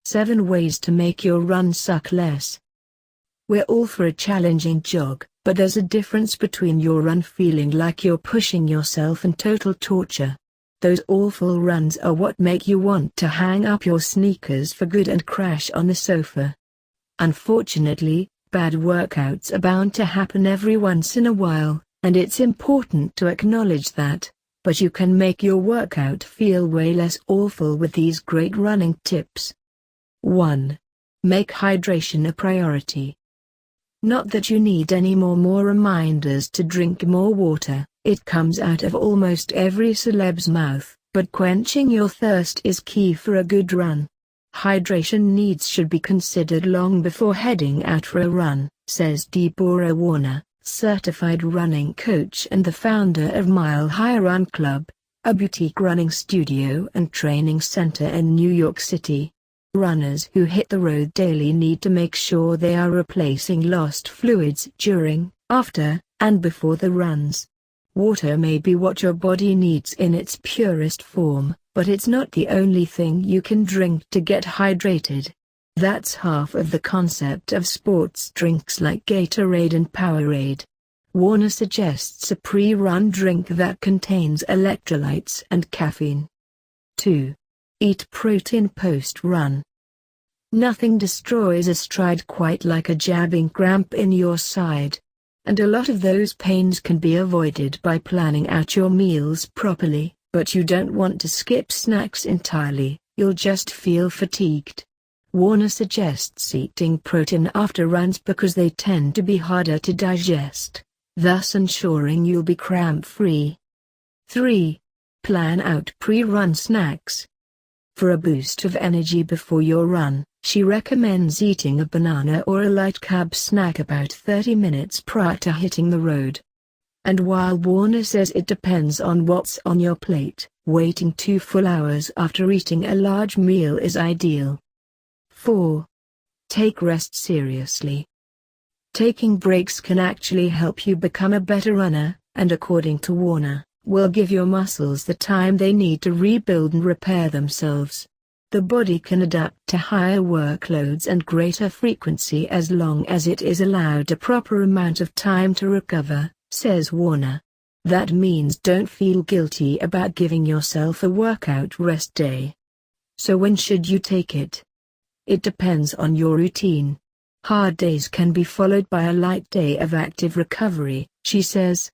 7 ways to make your run suck less. We're all for a challenging jog, but there's a difference between your run feeling like you're pushing yourself and total torture. Those awful runs are what make you want to hang up your sneakers for good and crash on the sofa. Unfortunately, bad workouts are bound to happen every once in a while, and it's important to acknowledge that. But you can make your workout feel way less awful with these great running tips. 1. Make hydration a priority. Not that you need any more reminders to drink more water, it comes out of almost every celeb's mouth, but quenching your thirst is key for a good run. Hydration needs should be considered long before heading out for a run, says Deborah Warner, certified running coach and the founder of Mile High Run Club, a boutique running studio and training center in New York City. Runners who hit the road daily need to make sure they are replacing lost fluids during, after, and before the runs. Water may be what your body needs in its purest form, but it's not the only thing you can drink to get hydrated. That's half of the concept of sports drinks like Gatorade and Powerade. Warner suggests a pre-run drink that contains electrolytes and caffeine. 2. Eat protein post-run. Nothing destroys a stride quite like a jabbing cramp in your side. And a lot of those pains can be avoided by planning out your meals properly, but you don't want to skip snacks entirely, you'll just feel fatigued. Warner suggests eating protein after runs because they tend to be harder to digest, thus ensuring you'll be cramp-free. 3. Plan out pre-run snacks. For a boost of energy before your run, she recommends eating a banana or a light carb snack about 30 minutes prior to hitting the road. And while Warner says it depends on what's on your plate, waiting 2 full hours after eating a large meal is ideal. 4. Take rest seriously. Taking breaks can actually help you become a better runner, and according to Warner, will give your muscles the time they need to rebuild and repair themselves. The body can adapt to higher workloads and greater frequency as long as it is allowed a proper amount of time to recover, says Warner. That means don't feel guilty about giving yourself a workout rest day. So when should you take it? It depends on your routine. Hard days can be followed by a light day of active recovery, she says.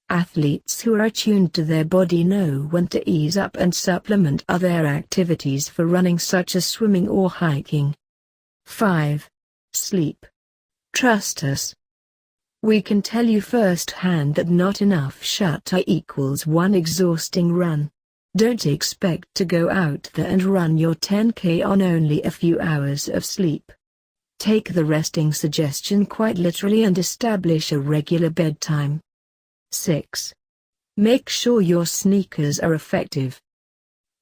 Athletes who are attuned to their body know when to ease up and supplement other activities for running such as swimming or hiking. 5. Sleep. Trust us. We can tell you firsthand that not enough shut-eye equals one exhausting run. Don't expect to go out there and run your 10K on only a few hours of sleep. Take the resting suggestion quite literally and establish a regular bedtime. 6. Make sure your sneakers are effective.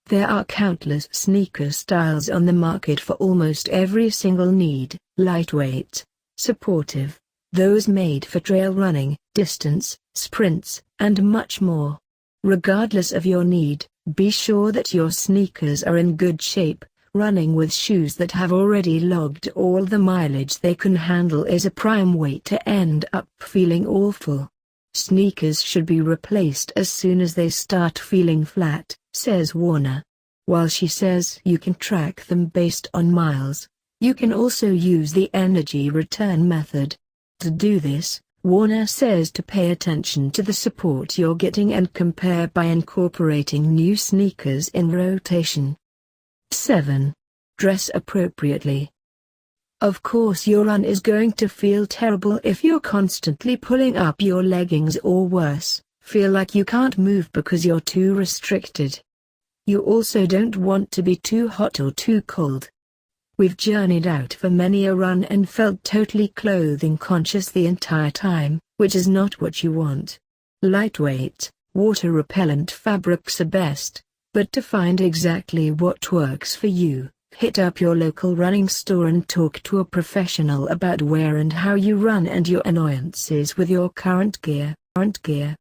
There are countless sneaker styles on the market for almost every single need: lightweight, supportive, those made for trail running, distance, sprints, and much more. Regardless of your need, be sure that your sneakers are in good shape. Running with shoes that have already logged all the mileage they can handle is a prime way to end up feeling awful. Sneakers should be replaced as soon as they start feeling flat, says Warner. While she says you can track them based on miles, you can also use the energy return method. To do this, Warner says to pay attention to the support you're getting and compare by incorporating new sneakers in rotation. 7. Dress appropriately. Of course your run is going to feel terrible if you're constantly pulling up your leggings or worse, feel like you can't move because you're too restricted. You also don't want to be too hot or too cold. We've journeyed out for many a run and felt totally clothing conscious the entire time, which is not what you want. Lightweight, water-repellent fabrics are best, but to find exactly what works for you, hit up your local running store and talk to a professional about where and how you run and your annoyances with your current gear.